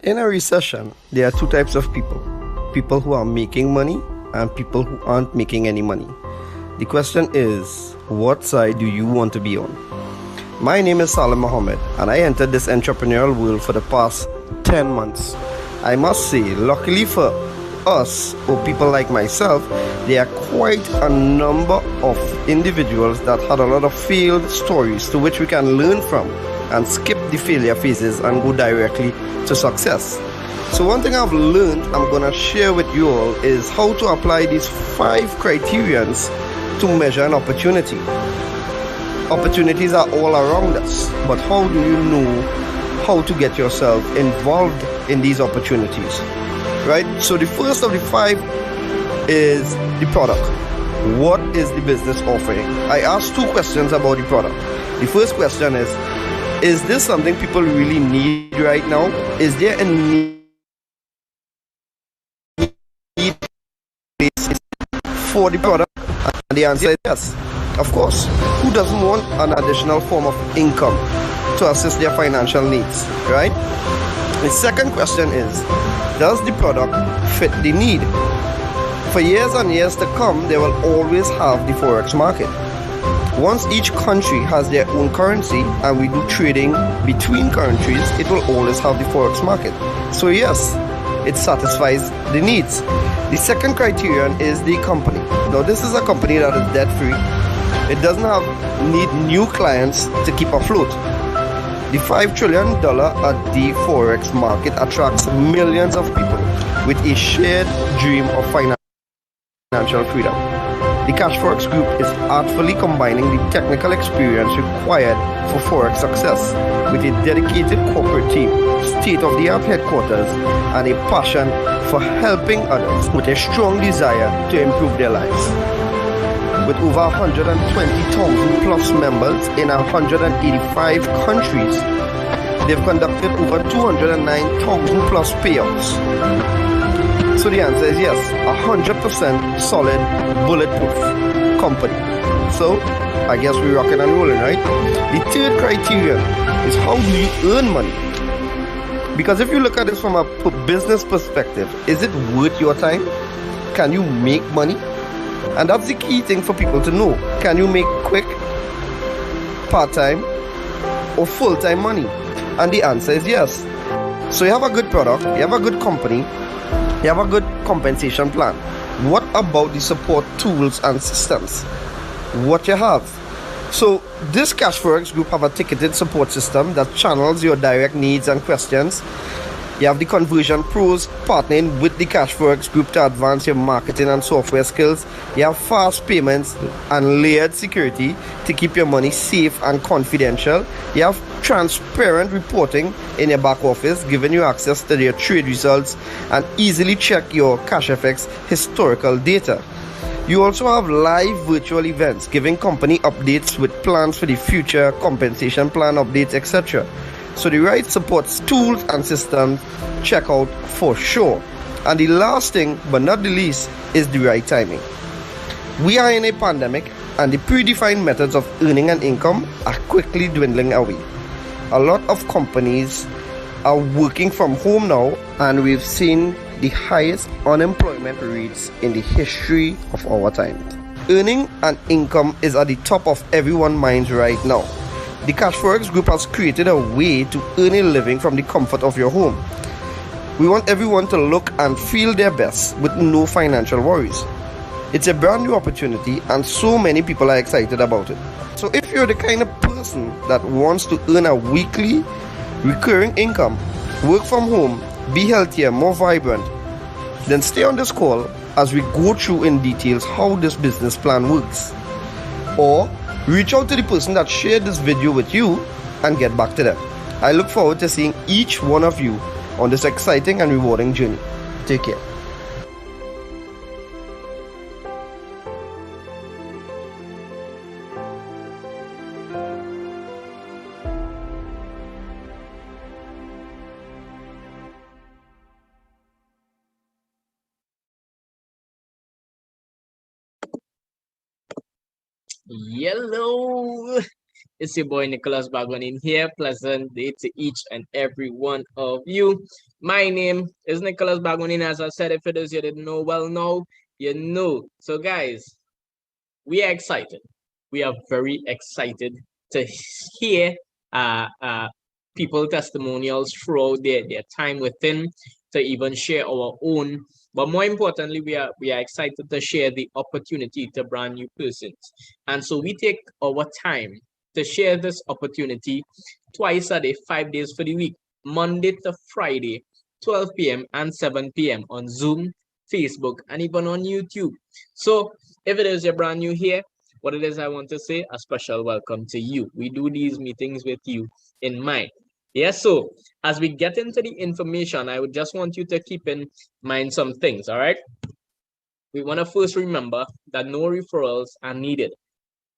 In a recession, there are two types of people: people who are making money and people who aren't making any money. The question is, what side do you want to be on? My name is Salim Mohammed, and I entered this entrepreneurial world for the past 10 months. I must say, luckily for us, or people like myself, there are quite a number of individuals that had a lot of failed stories to which we can learn from and skip the failure phases and go directly to success. So one thing I've learned I'm gonna share with you all is how to apply these 5 criterions to measure an opportunity. Opportunities are all around us, but how do you know how to get yourself involved in these opportunities? Right? So the first of the 5 is the product. What is the business offering? I asked 2 questions about the product. The first question is this something people really need right now? Is there a need for the product? And the answer is yes. Of course. Who doesn't want an additional form of income to assist their financial needs, right? The second question is, does the product fit the need? For years and years to come, they will always have the Forex market. Once each country has their own currency and we do trading between countries, it will always have the Forex market. So yes, it satisfies the needs. The second criterion is the company. Now this is a company that is debt free. It doesn't need new clients to keep afloat. The $5 trillion at the Forex market attracts millions of people with a shared dream of financial freedom. The Cashfx group is artfully combining the technical experience required for Forex success with a dedicated corporate team, state-of-the-art headquarters, and a passion for helping others with a strong desire to improve their lives. With over 120,000 plus members in 185 countries, they've conducted over 209,000 plus payouts. So the answer is yes, 100% solid, bulletproof company. So I guess we're rocking and rolling, right? The third criterion is, how do you earn money? Because if you look at this from a business perspective, is it worth your time? Can you make money? And that's the key thing for people to know. Can you make quick, part-time, or full-time money? And the answer is yes. So you have a good product, you have a good company, you have a good compensation plan. What about the support tools and systems? What you have? So this Cashfx group have a ticketed support system that channels your direct needs and questions. You have the conversion pros partnering with the Cashfx group to advance your marketing and software skills. You have fast payments and layered security to keep your money safe and confidential. You have transparent reporting in your back office, giving you access to your trade results and easily check your Cashfx historical data. You also have live virtual events giving company updates with plans for the future, compensation plan updates, etc. So the right supports tools and systems, check out for sure. And the last thing but not the least is the right timing. We are in a pandemic and the predefined methods of earning an income are quickly dwindling away. A lot of companies are working from home now, and we've seen the highest unemployment rates in the history of our time. Earning an income is at the top of everyone's minds right now. The Cashfx group has created a way to earn a living from the comfort of your home. We want everyone to look and feel their best with no financial worries. It's a brand new opportunity and so many people are excited about it. So if you're the kind of person that wants to earn a weekly recurring income, work from home, be healthier, more vibrant, then stay on this call as we go through in details how this business plan works. Or reach out to the person that shared this video with you and get back to them. I look forward to seeing each one of you on this exciting and rewarding journey. Take care. Yellow. It's your boy Nicholas Bagonin here. Pleasant day to each and every one of you. My name is Nicholas Bagonin. As I said, if it is you didn't know, well, no, you know. So, guys, we are excited. We are very excited to hear people testimonials throughout their time within, to even share our own. But more importantly, we are excited to share the opportunity to brand new persons. And so we take our time to share this opportunity twice a day, 5 days for the week, Monday to Friday, 12 p.m. and 7 p.m. on Zoom, Facebook, and even on YouTube. So if it is you're brand new here, what it is I want to say, a special welcome to you. We do these meetings with you in mind. Yes, so as we get into the information, I would just want you to keep in mind some things, all right? We want to first remember that no referrals are needed.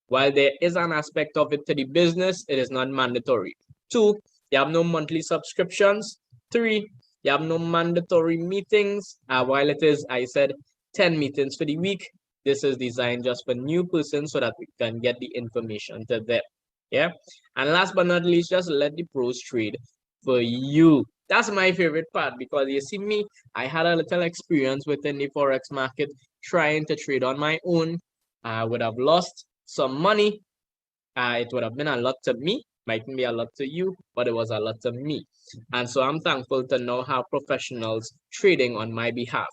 While there is an aspect of it to the business, it is not mandatory. 2, you have no monthly subscriptions. 3, you have no mandatory meetings. While it is, I said, 10 meetings for the week, this is designed just for new persons so that we can get the information to them. Yeah. And last but not least, just let the pros trade for you. That's my favorite part, because you see me, I had a little experience within the Forex market trying to trade on my own. I would have lost some money. It would have been a lot to me, might be a lot to you, but it was a lot to me. And so I'm thankful to now have professionals trading on my behalf.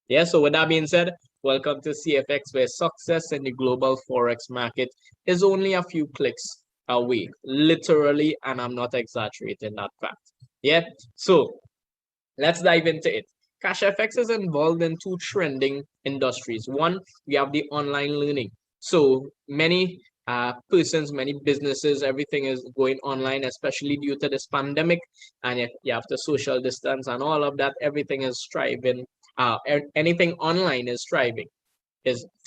Yeah, so with that being said, welcome to CFX, where success in the global Forex market is only a few clicks away, literally, and I'm not exaggerating that fact. Yeah, so let's dive into it. Cashfx is involved in two trending industries. One, we have the online learning. So many persons, many businesses, everything is going online, especially due to this pandemic. And if you have to social distance and all of that, everything is thriving. Anything online is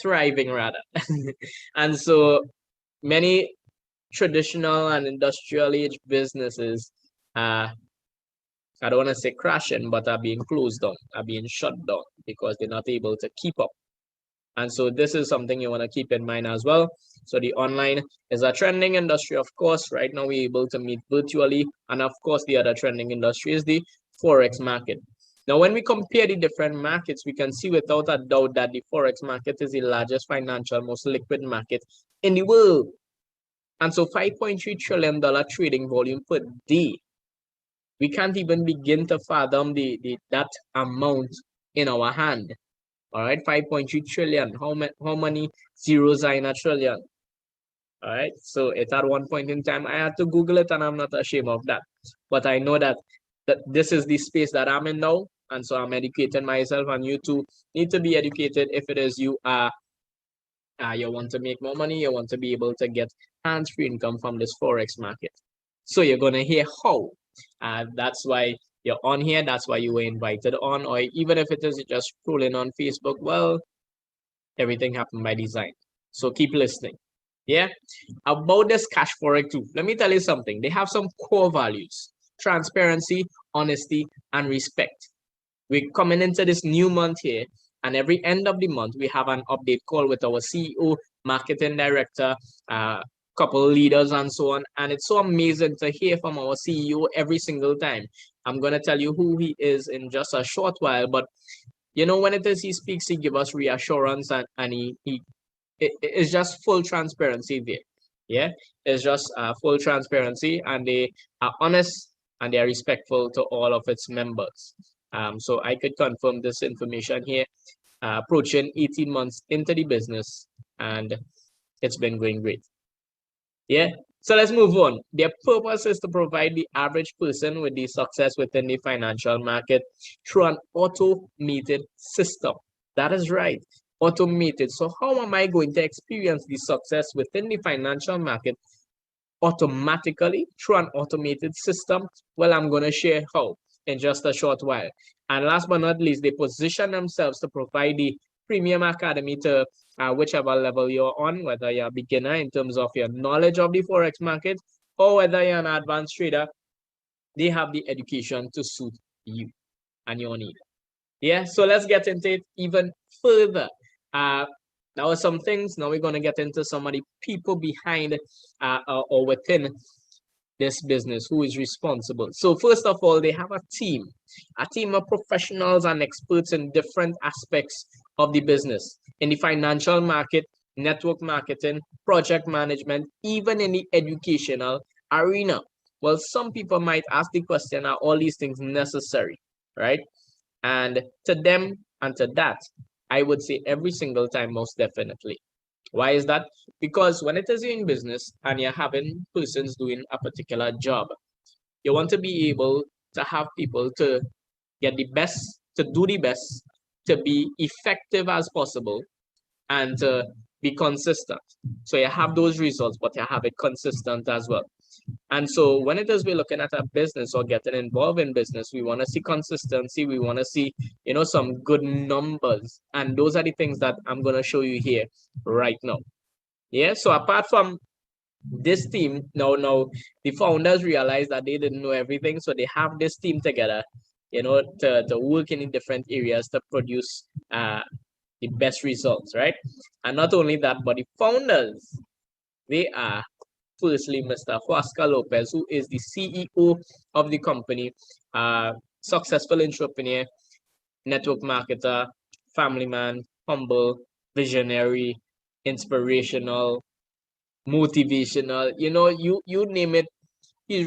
thriving rather. And so many traditional and industrial age businesses I don't want to say crashing, but are being closed down, are being shut down because they're not able to keep up. And so this is something you want to keep in mind as well. So the online is a trending industry, of course. Right now we're able to meet virtually. And of course, the other trending industry is the Forex market. Now, when we compare the different markets, we can see without a doubt that the Forex market is the largest financial, most liquid market in the world. And so $5.3 trillion trading volume per day. We can't even begin to fathom that amount in our hand. All right, 5.3 trillion. How many zeros are in a trillion? All right, so at one point in time, I had to Google it, and I'm not ashamed of that. But I know that this is the space that I'm in now, and so I'm educating myself, and you too need to be educated if it is you are. You want to make more money, you want to be able to get hands-free income from this Forex market. So you're going to hear how. That's why you're on here. That's why you were invited on. Or even if it is just scrolling on Facebook, well, everything happened by design. So keep listening. Yeah. About this cash Forex too, let me tell you something. They have some core values: transparency, honesty, and respect. We're coming into this new month here, and every end of the month, we have an update call with our CEO, marketing director, couple leaders, and so on. And it's so amazing to hear from our CEO every single time. I'm going to tell you who he is in just a short while, but you know, when it is he speaks, he gives us reassurance, and it's just full transparency there. Yeah, it's just full transparency, and they are honest and they are respectful to all of its members. So I could confirm this information here, approaching 18 months into the business, and it's been going great. Yeah. So let's move on. Their purpose is to provide the average person with the success within the financial market through an automated system. That is right. Automated. So how am I going to experience the success within the financial market automatically through an automated system? Well, I'm going to share how in just a short while. And last but not least, they position themselves to provide the premium academy to whichever level you're on, whether you're a beginner in terms of your knowledge of the Forex market, or whether you're an advanced trader. They have the education to suit you and your need. Yeah, so let's get into it even further. Now, some things. Now we're going to get into some of the people behind or within this business who is responsible. So first of all, they have a team of professionals and experts in different aspects of the business, in the financial market, network marketing, project management, even in the educational arena. Well, some people might ask the question, are all these things necessary, right? And to them and to that, I would say every single time, most definitely. Why is that? Because when it is in business and you're having persons doing a particular job, you want to be able to have people to get the best, to do the best, to be effective as possible, and to be consistent. So you have those results, but you have it consistent as well. And so when it is we're looking at a business or getting involved in business, we want to see consistency. We want to see, some good numbers. And those are the things that I'm going to show you here right now. Yeah. So apart from this team, now the founders realized that they didn't know everything. So they have this team together, to work in different areas to produce the best results, right? And not only that, but the founders, they are firstly Mr. Huasca Lopez, who is the CEO of the company, successful entrepreneur, network marketer, family man, humble, visionary, inspirational, motivational, you name it. He's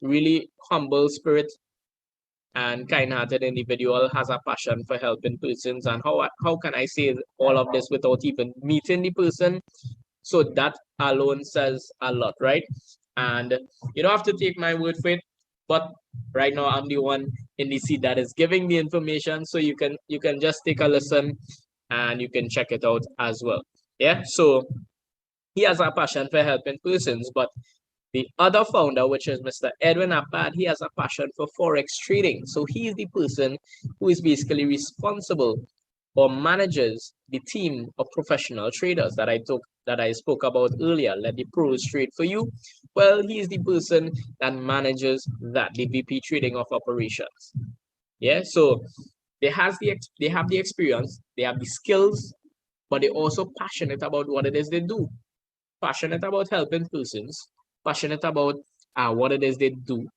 really humble spirit and kind-hearted individual, has a passion for helping persons. And how can I say all of this without even meeting the person? So that alone says a lot, right? And you don't have to take my word for it, but right now I'm the one in the seat that is giving the information, so you can just take a listen and you can check it out as well. Yeah, so he has a passion for helping persons, but the other founder, which is Mr. Edwin Apad, he has a passion for Forex trading. So he is the person who is basically responsible or manages the team of professional traders that I spoke about earlier. Let the pros trade for you. Well, he is the person that manages that, the VP trading of operations. Yeah, so they have the experience, they have the skills, but they're also passionate about what it is they do. Passionate about helping persons, passionate about what it is they do.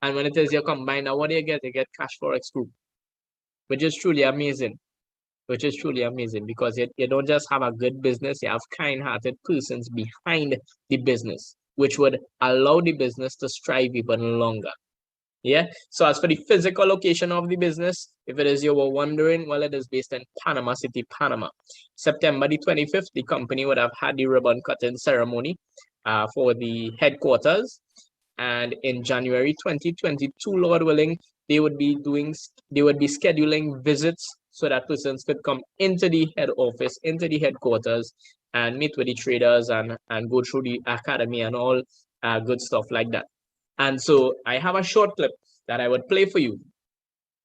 And when it is you combine, now what do you get? You get Cashfx Group, which is truly amazing. Because you don't just have a good business, you have kind-hearted persons behind the business, which would allow the business to strive even longer. Yeah. So as for the physical location of the business, if it is you were wondering, well, it is based in Panama City, Panama. September the 25th, the company would have had the ribbon cutting ceremony for the headquarters. And in January 2022, Lord willing, they would be scheduling visits so that persons could come into the head office, into the headquarters, and meet with the traders and go through the academy and all good stuff like that. And so I have a short clip that I would play for you.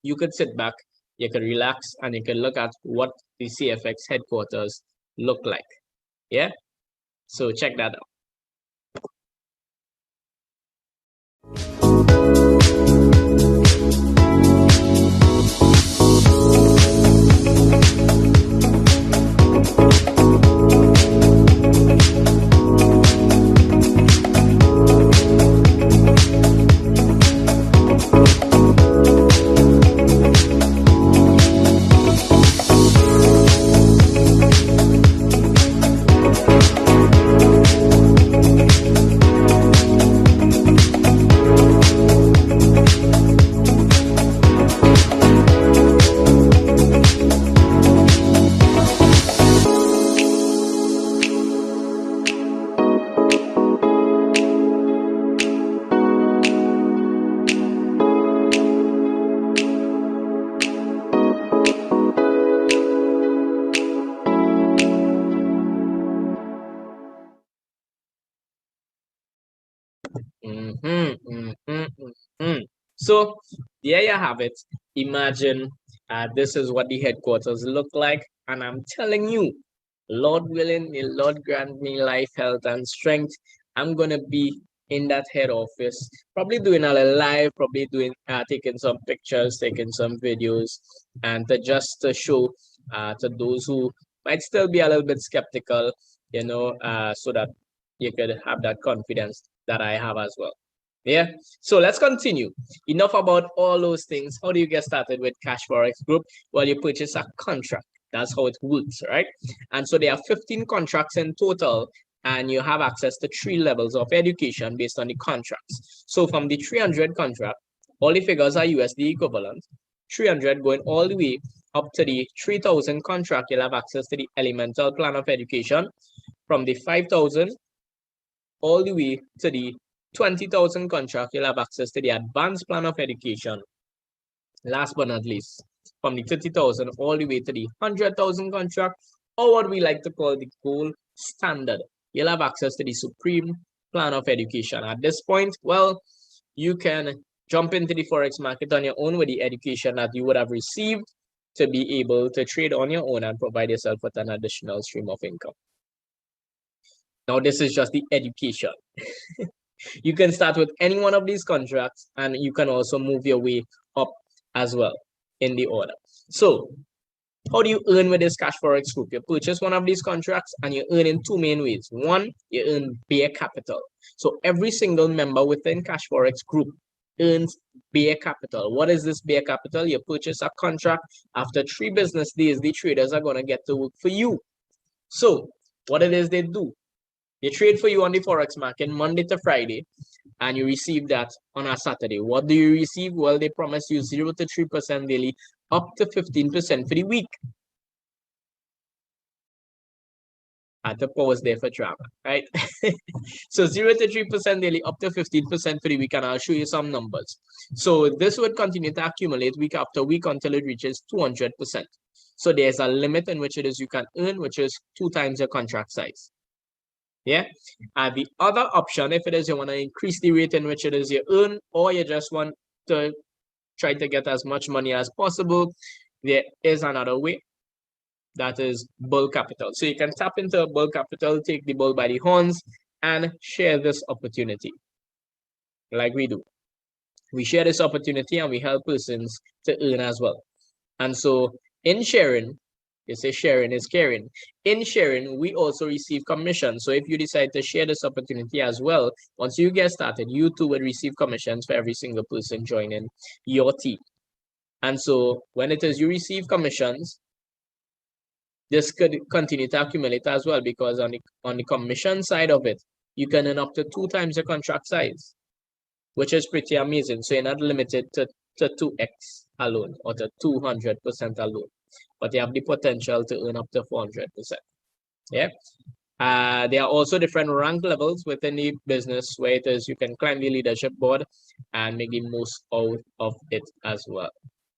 You could sit back, you could relax, and you can look at what the CFX headquarters look like. Yeah? So check that out. So there you have it. Imagine this is what the headquarters look like. And I'm telling you, Lord willing, may Lord grant me life, health, and strength. I'm going to be in that head office, probably doing a live, probably doing taking some pictures, taking some videos, and to show to those who might still be a little bit skeptical, so that you could have that confidence that I have as well. Yeah, so let's continue. Enough about all those things. How do you get started with Cashfx Group? Well, you purchase a contract. That's how it works, right? And so there are 15 contracts in total, and you have access to 3 levels of education based on the contracts. So from the 300 contract, all the figures are USD equivalent. 300 going all the way up to the 3,000 contract, you'll have access to the elemental plan of education. From the 5,000 all the way to the 20,000 contract, you'll have access to the advanced plan of education. Last but not least, from the 30,000 all the way to the 100,000 contract, or what we like to call the gold standard, you'll have access to the supreme plan of education. At this point, well, you can jump into the Forex market on your own with the education that you would have received to be able to trade on your own and provide yourself with an additional stream of income. Now, this is just the education. You can start with any one of these contracts, and you can also move your way up as well in the order. So how do you earn with this Cashfx Group? You purchase one of these contracts and you earn in 2 main ways. One, you earn bare capital. So every single member within Cashfx Group earns bare capital. What is this bare capital? You purchase a contract. After 3 business days, the traders are going to get to work for you. So what it is they do, they trade for you on the Forex market Monday to Friday, and you receive that on a Saturday. What do you receive? Well, they promise you 0 to 3% daily, up to 15% for the week. I had to pause there for drama, right? So 0 to 3% daily, up to 15% for the week, and I'll show you some numbers. So this would continue to accumulate week after week until it reaches 200%. So there's a limit in which it is you can earn, which is 2 times your contract size. Yeah, and the other option, if it is you want to increase the rate in which it is you earn, or you just want to try to get as much money as possible, there is another way. That is bull capital. So you can tap into bull capital, take the bull by the horns, and share this opportunity like we do. We share this opportunity and we help persons to earn as well. And so in sharing, they say sharing is caring. In sharing, we also receive commission. So if you decide to share this opportunity as well, once you get started, you too will receive commissions for every single person joining your team. And so when it is you receive commissions, this could continue to accumulate as well, because on the commission side of it, you can earn up to 2 times your contract size, which is pretty amazing. So you're not limited to 2x alone or to 200% alone, but you have the potential to earn up to 400%. Yeah. There are also different rank levels within the business where it is you can climb the leadership board and make the most out of it as well.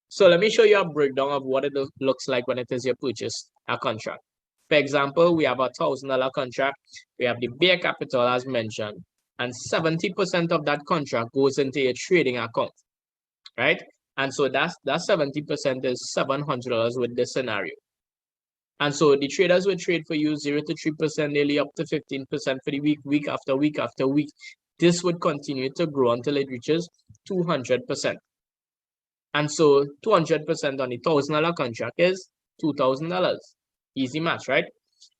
So let me show you a breakdown of what it looks like when it is you purchase a contract. For example, we have a $1,000 contract. We have the bare capital as mentioned, and 70% of that contract goes into your trading account, right? And so that 70% is $700 with this scenario. And so the traders will trade for you 0 to 3% daily, up to 15% for the week, week after week after week. This would continue to grow until it reaches 200%. And so 200% on the $1,000 contract is $2,000. Easy math, right?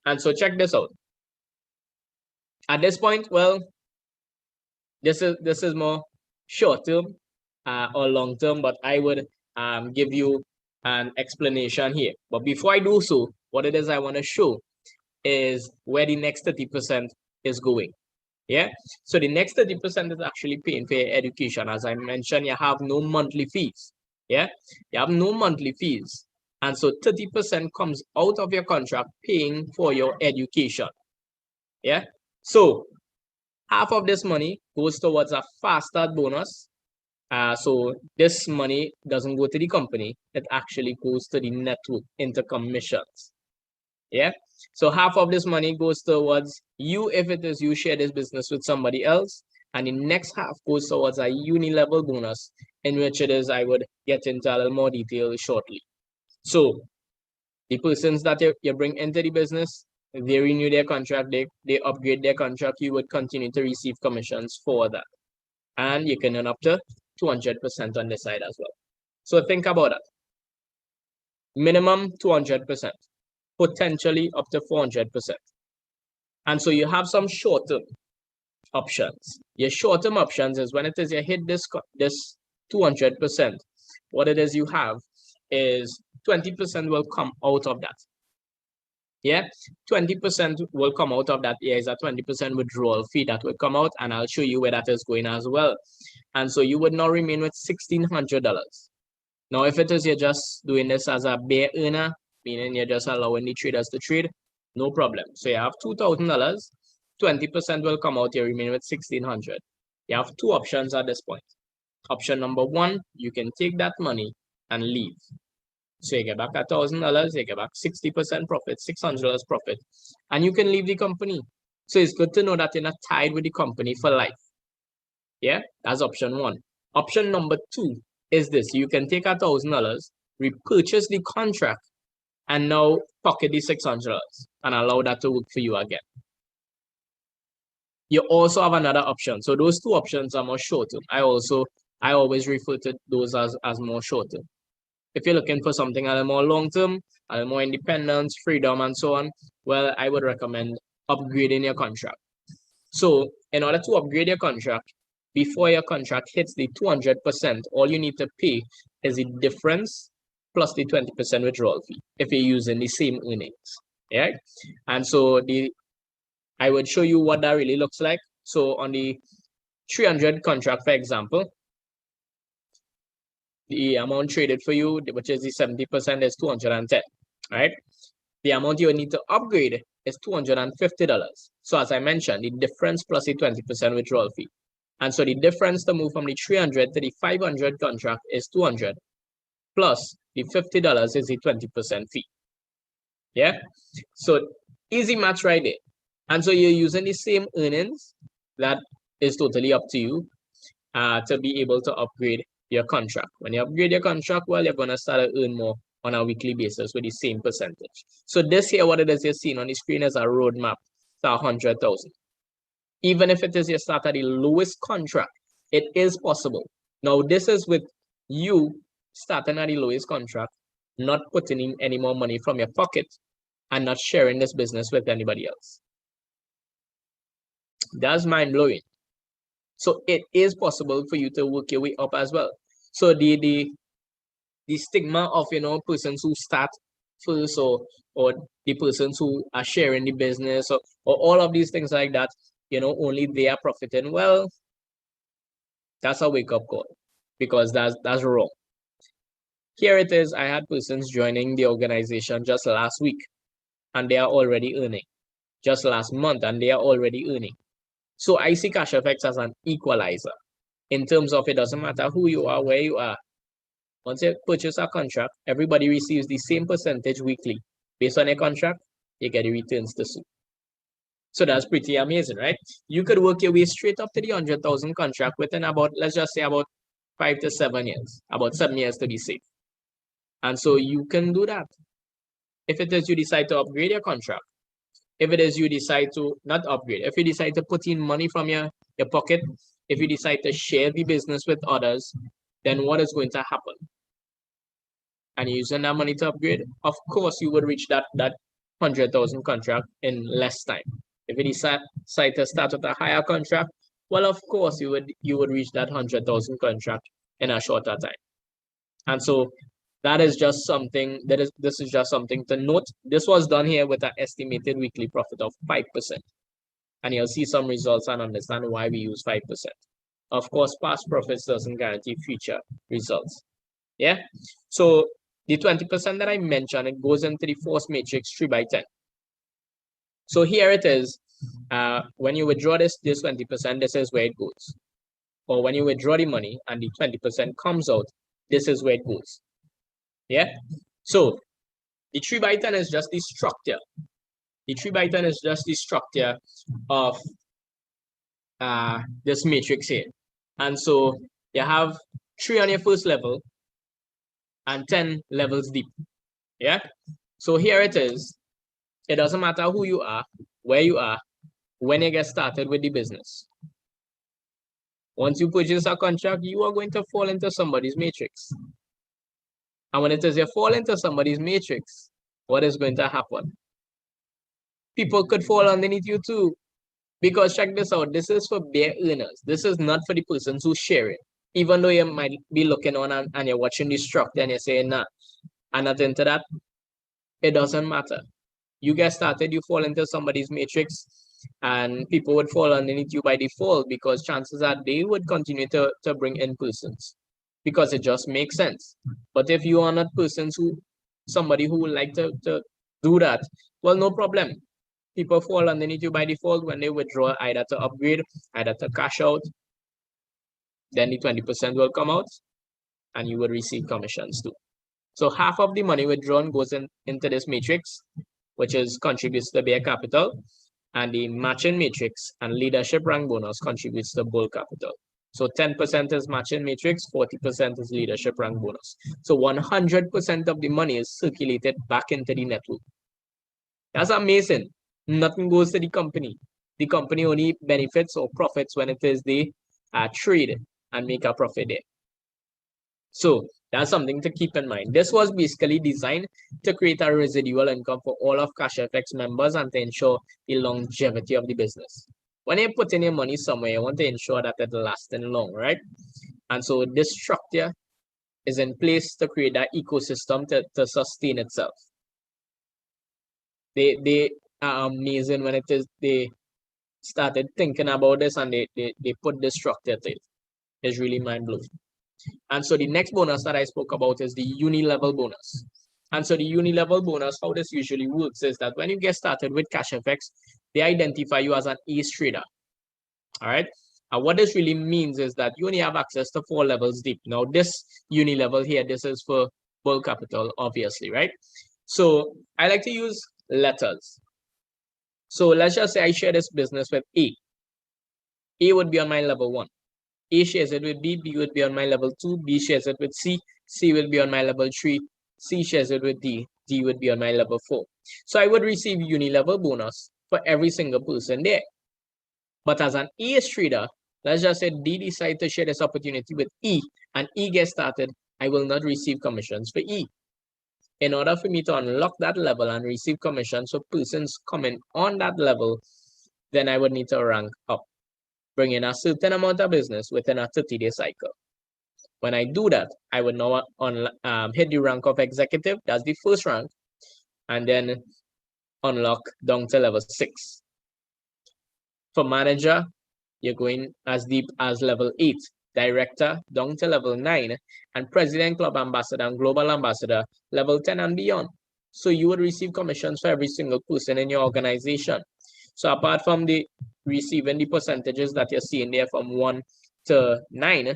And so check this out. At this point, well, this is more short term or long term, but I would give you an explanation here. But before I do so, what it is I want to show is where the next 30% is going. Yeah, so the next 30% is actually paying for your education. As I mentioned, you have no monthly fees. Yeah, you have no monthly fees. And so 30% comes out of your contract paying for your education. Yeah, so half of this money goes towards a fast start bonus. So this money doesn't go to the company, it actually goes to the network into commissions. Yeah, so half of this money goes towards you if it is you share this business with somebody else, and the next half goes towards a uni-level bonus, in which it is I would get into a little more detail shortly. So the persons that you bring into the business, they renew their contract, they upgrade their contract, you would continue to receive commissions for that. And you can earn up to 200% on this side as well. So think about that. minimum 200%, potentially up to 400%. And so you have some short-term options. Your short-term options is when it is you hit this 200%, what it is you have is 20% will come out of that. Yeah, 20% will come out of that. Here is a 20% withdrawal fee that will come out, and I'll show you where that is going as well. And so you would now remain with $1,600. Now, if it is you're just doing this as a bare earner, meaning you're just allowing the traders to trade, no problem. So you have $2,000, 20% will come out, you remain with $1,600. You have two options at this point. Option number one, you can take that money and leave. So you get back $1,000, you get back 60% profit, $600 profit, and you can leave the company. So it's good to know that you're not tied with the company for life. Yeah, that's option one. Option number two is this: you can take $1,000, repurchase the contract, and now pocket the $600 and allow that to work for you again. You also have another option. So those two options are more short-term. I always refer to those as more short-term. If you're looking for something a little more long-term, a little more independence, freedom, and so on, well, I would recommend upgrading your contract. So in order to upgrade your contract, before your contract hits the 200%, all you need to pay is the difference plus the 20% withdrawal fee if you're using the same earnings. Yeah. And so I would show you what that really looks like. So on the 300 contract, for example, the amount traded for you, which is the 70%, is 210, right? The amount you need to upgrade is $250. So as I mentioned, the difference plus the 20% withdrawal fee. And so the difference to move from the 300 to the 500 contract is 200 plus the $50 is the 20% fee. Yeah. So easy match right there. And so you're using the same earnings. That is totally up to you to be able to upgrade your contract. When you upgrade your contract, well, you're going to start to earn more on a weekly basis with the same percentage. So this here, what it is you're seeing on the screen is a roadmap to 100,000. Even if it is you start at the lowest contract, it is possible. Now, this is with you starting at the lowest contract, not putting in any more money from your pocket and not sharing this business with anybody else. That's mind-blowing. So it is possible for you to work your way up as well. So the stigma of, persons who start first or the persons who are sharing the business or all of these things like that, only they are profiting. Well, that's a wake-up call because that's wrong. Here it is. I had persons joining the organization just last week and they are already earning. Just last month and they are already earning. So I see Cashfx as an equalizer in terms of it doesn't matter who you are, where you are. Once you purchase a contract, everybody receives the same percentage weekly. Based on a contract, you get the returns to suit. So that's pretty amazing, right? You could work your way straight up to the 100,000 contract within about, let's just say about 5 to 7 years, about 7 years to be safe. And so you can do that. If it is you decide to upgrade your contract, if it is you decide to not upgrade, if you decide to put in money from your pocket, if you decide to share the business with others, then what is going to happen? And using that money to upgrade, of course, you would reach that 100,000 contract in less time. If you decide to start with a higher contract, well, of course, you would reach that 100,000 contract in a shorter time. And so that is just something this is just something to note. This was done here with an estimated weekly profit of 5%. And you'll see some results and understand why we use 5%. Of course, past profits doesn't guarantee future results. Yeah. So the 20% that I mentioned, it goes into the force matrix 3x10. So here it is. When you withdraw this 20%, this is where it goes. Or when you withdraw the money and the 20% comes out, this is where it goes. Yeah. So the 3x10 is just the structure. The 3x10 is just the structure of this matrix here. And so you have 3 on your first level and 10 levels deep. Yeah. So here it is. It doesn't matter who you are, where you are, when you get started with the business. Once you purchase a contract, you are going to fall into somebody's matrix. And when it is you fall into somebody's matrix, what is going to happen? People could fall underneath you too. Because check this out, this is for bare earners. This is not for the persons who share it. Even though you might be looking on and you're watching the structure and you're saying, nah, I'm not into that, it doesn't matter. You get started, you fall into somebody's matrix, and people would fall underneath you by default because chances are they would continue to bring in persons because it just makes sense. But if you are not somebody who would like to do that, well, no problem. People fall underneath you by default when they withdraw either to upgrade, either to cash out. Then the 20% will come out and you will receive commissions too. So half of the money withdrawn goes into this matrix, which is contributes to bare capital, and the matching matrix and leadership rank bonus contributes to bull capital. So 10% is matching matrix, 40% is leadership rank bonus. So 100% of the money is circulated back into the network. That's amazing. Nothing goes to the company. The company only benefits or profits when it is they trade and make a profit there. So that's something to keep in mind. This was basically designed to create a residual income for all of Cashfx members and to ensure the longevity of the business. When you put in your money somewhere, you want to ensure that it lasts long, right? And so this structure is in place to create that ecosystem to sustain itself. They are amazing when it is they started thinking about this and they put this structure to it. It's really mind-blowing. And so the next bonus that I spoke about is the uni-level bonus. And so the uni-level bonus, how this usually works is that when you get started with Cashfx, they identify you as an ace trader. All right. And what this really means is that you only have access to 4 levels deep. Now, this uni level here, this is for bull capital, obviously, right? So I like to use letters. So let's just say I share this business with A. A would be on my level 1. A shares it with B, B would be on my level 2, B shares it with C, C will be on my level 3, C shares it with D, D would be on my level 4. So I would receive uni-level bonus for every single person there. But as an ace trader, let's just say D decide to share this opportunity with E, and E gets started, I will not receive commissions for E. In order for me to unlock that level and receive commissions for persons coming on that level, then I would need to rank up, bring in a certain amount of business within a 30-day cycle. When I do that, I would now hit the rank of executive, that's the first rank, and then unlock down to level 6. For manager, you're going as deep as level 8, director down to level 9, and president, club ambassador, and global ambassador, level 10 and beyond. So you would receive commissions for every single person in your organization. So apart from the receiving the percentages that you're seeing there from 1 to 9,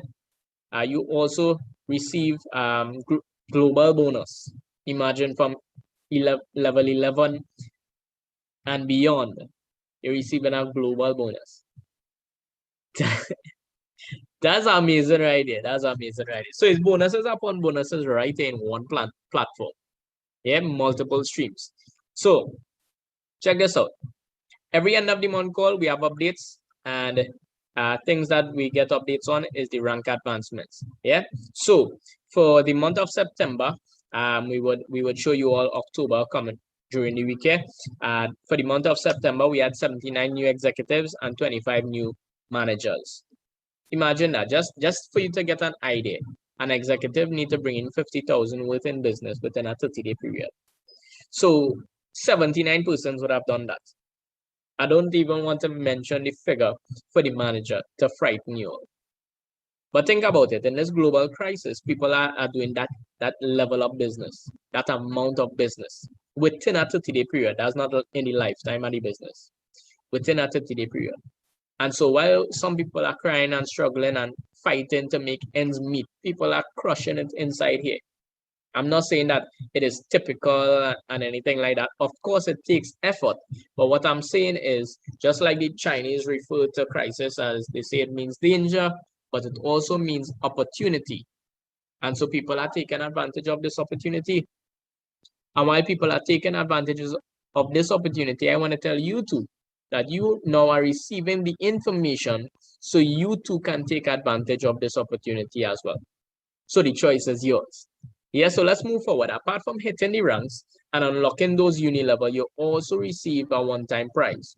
you also receive global bonus. Imagine from level 11 and beyond, you're receiving a global bonus. That's amazing right there. That's amazing right there. So it's bonuses upon bonuses right in one platform. Yeah, multiple streams. So check this out. Every end of the month call, we have updates, and things that we get updates on is the rank advancements. Yeah. So for the month of September, we would show you all October coming during the week here. For the month of September, we had 79 new executives and 25 new managers. Imagine that, just for you to get an idea, an executive need to bring in 50,000 within business within a 30-day period. So 79 persons would have done that. I don't even want to mention the figure for the manager to frighten you. But think about it, in this global crisis, people are doing that level of business, that amount of business within a 30-day period. That's not in the lifetime of the business, within a 30-day period. And so while some people are crying and struggling and fighting to make ends meet, people are crushing it inside here. I'm not saying that it is typical and anything like that. Of course, it takes effort. But what I'm saying is, just like the Chinese refer to crisis as they say it means danger, but it also means opportunity. And so people are taking advantage of this opportunity. And while people are taking advantages of this opportunity, I want to tell you too, that you now are receiving the information so you too can take advantage of this opportunity as well. So the choice is yours. Yeah, so let's move forward. Apart from hitting the ranks and unlocking those uni level, you also receive a one-time prize.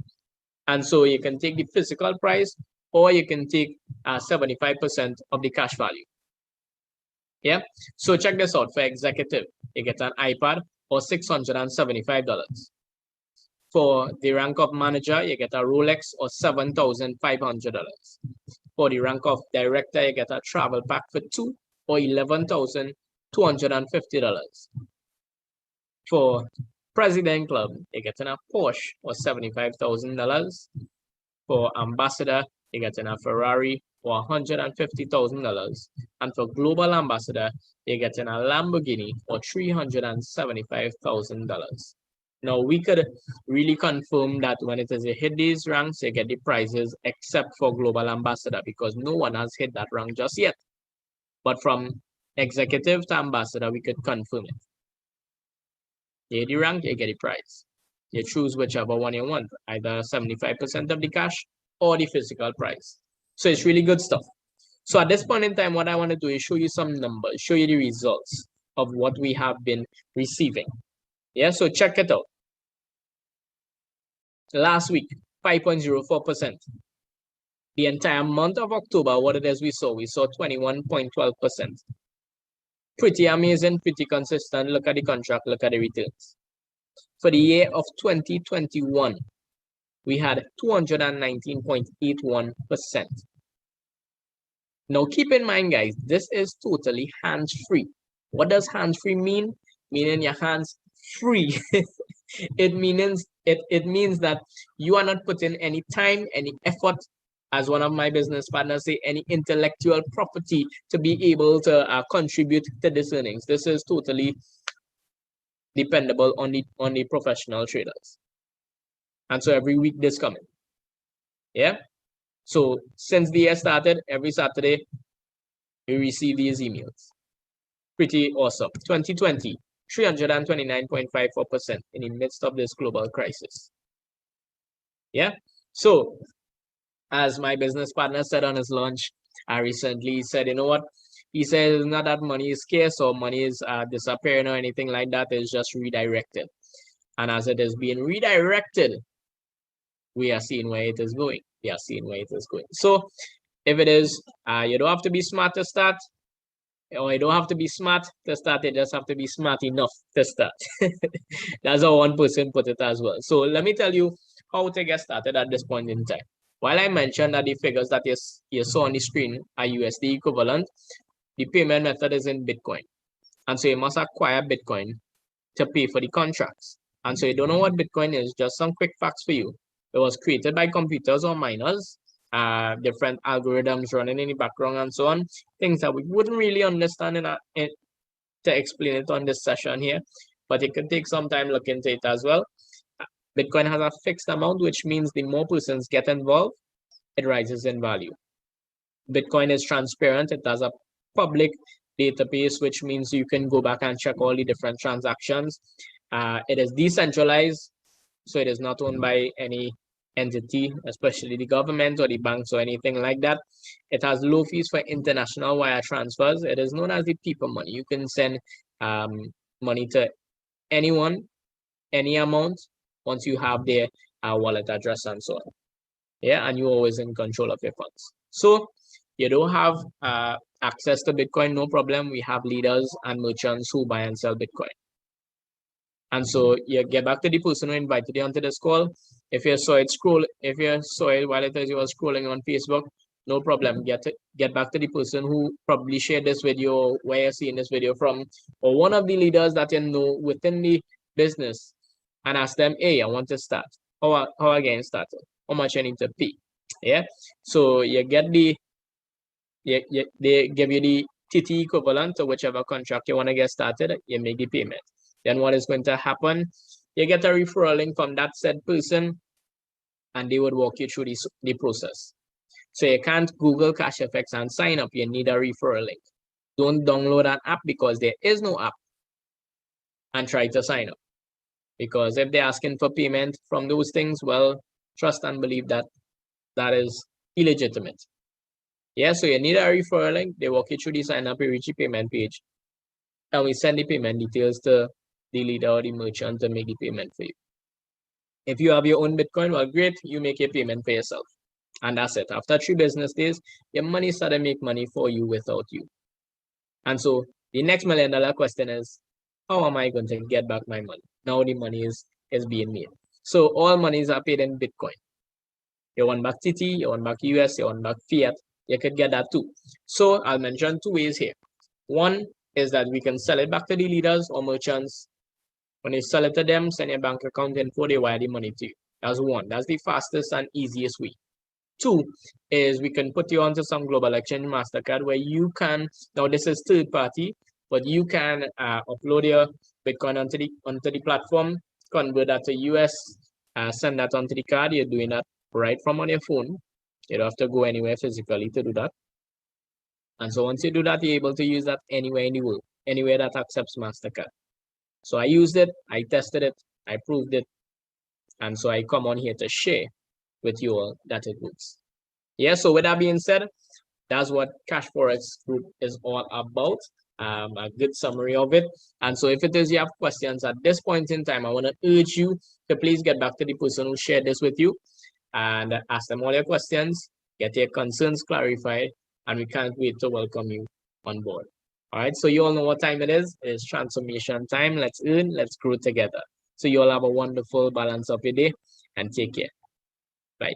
And so you can take the physical prize, or you can take 75% of the cash value. Yeah, so check this out. For executive, you get an iPad or $675. For the rank of manager, you get a Rolex or $7,500. For the rank of director, you get a travel pack for 2 or $11,250. For president club, you're getting a Porsche or $75,000. For ambassador, you're getting a Ferrari or $150,000. And for global ambassador, you're getting a Lamborghini or $375,000. Now, we could really confirm that when it is a hit these ranks, you get the prizes except for global ambassador, because no one has hit that rank just yet. But from executive to ambassador, we could confirm it. You hit the rank, you get the prize. You choose whichever one you want, either 75% of the cash or the physical prize. So it's really good stuff. So at this point in time, what I want to do is show you some numbers, show you the results of what we have been receiving. Yeah, so check it out. Last week, 5.04%. The entire month of October, what it is we saw 21.12%. Pretty amazing, pretty consistent. Look at the contract, look at the returns. For the year of 2021, we had 219.81%. Now, keep in mind, guys, this is totally hands-free. What does hands-free mean? Meaning your hands free. It means that you are not putting any time, any effort, as one of my business partners say, any intellectual property to be able to contribute to this earnings. This is totally dependable on the professional traders. And so every week this coming. Yeah. So since the year started, every Saturday, we receive these emails. Pretty awesome. 2020, 329.54% in the midst of this global crisis. Yeah. So as my business partner said on his launch, I recently said, you know what? He said it's not that money is scarce or money is disappearing or anything like that. It's just redirected. And as it is being redirected, we are seeing where it is going. We are seeing where it is going. So if it is, you don't have to be smart to start, or you don't have to be smart to start, you just have to be smart enough to start. That's how one person put it as well. So let me tell you how to get started at this point in time. While I mentioned that the figures that you saw on the screen are USD equivalent, the payment method is in Bitcoin. And so you must acquire Bitcoin to pay for the contracts. And so you don't know what Bitcoin is, just some quick facts for you. It was created by computers or miners, different algorithms running in the background and so on, things that we wouldn't really understand to explain it on this session here, but it can take some time look into it as well. Bitcoin has a fixed amount, which means the more persons get involved, it rises in value. Bitcoin is transparent. It has a public database, which means you can go back and check all the different transactions. It is decentralized, so it is not owned by any entity, especially the government or the banks or anything like that. It has low fees for international wire transfers. It is known as the people money. You can send money to anyone, any amount, once you have their wallet address and so on. Yeah, and you're always in control of your funds. So you don't have access to Bitcoin, no problem. We have leaders and merchants who buy and sell Bitcoin. And so you get back to the person who invited you onto this call. If you saw it while it as you were scrolling on Facebook, no problem. Get back to the person who probably shared this video, where you're seeing this video from, or one of the leaders that you know within the business, and ask them, hey, I want to start. How I get started? How much I need to pay? Yeah. So you get they give you the TT equivalent to whichever contract you want to get started. You make the payment. Then what is going to happen? You get a referral link from that said person, and they would walk you through the process. So you can't Google Cashfx and sign up. You need a referral link. Don't download an app because there is no app, and try to sign up. Because if they're asking for payment from those things, well, trust and believe that that is illegitimate. Yeah, so you need a referral link. They walk you through the sign up, you reach the payment page. and we send the payment details to the leader or the merchant to make the payment for you. If you have your own Bitcoin, well, great, you make a payment for yourself. And that's it. After 3 business days, your money started to make money for you without you. And so the next $1 million question is, how am I going to get back my money? Now the money is being made. So all monies are paid in Bitcoin. You want back TT, you want back US, you want back fiat, you could get that too. So I'll mention 2 ways here. One is that we can sell it back to the leaders or merchants. When you sell it to them, send your bank account info, they wire the money to you. That's one. That's the fastest and easiest way. 2 is we can put you onto some global exchange MasterCard where you can, now this is third party, but you can upload your Bitcoin onto the platform, convert that to US, send that onto the card. You're doing that right from on your phone. You don't have to go anywhere physically to do that. And so once you do that, you're able to use that anywhere in the world, anywhere that accepts MasterCard. So I used it, I tested it, I proved it. And so I come on here to share with you all that it works. Yeah, so with that being said, that's what Cashfx Group is all about. A good summary of it. And so if it is you have questions at this point in time, I want to urge you to please get back to the person who shared this with you and ask them all your questions, get your concerns clarified, and we can't wait to welcome you on board. All right, so you all know what time it is. It's transformation time. Let's earn, let's grow together. So you all have a wonderful balance of your day and take care. Bye.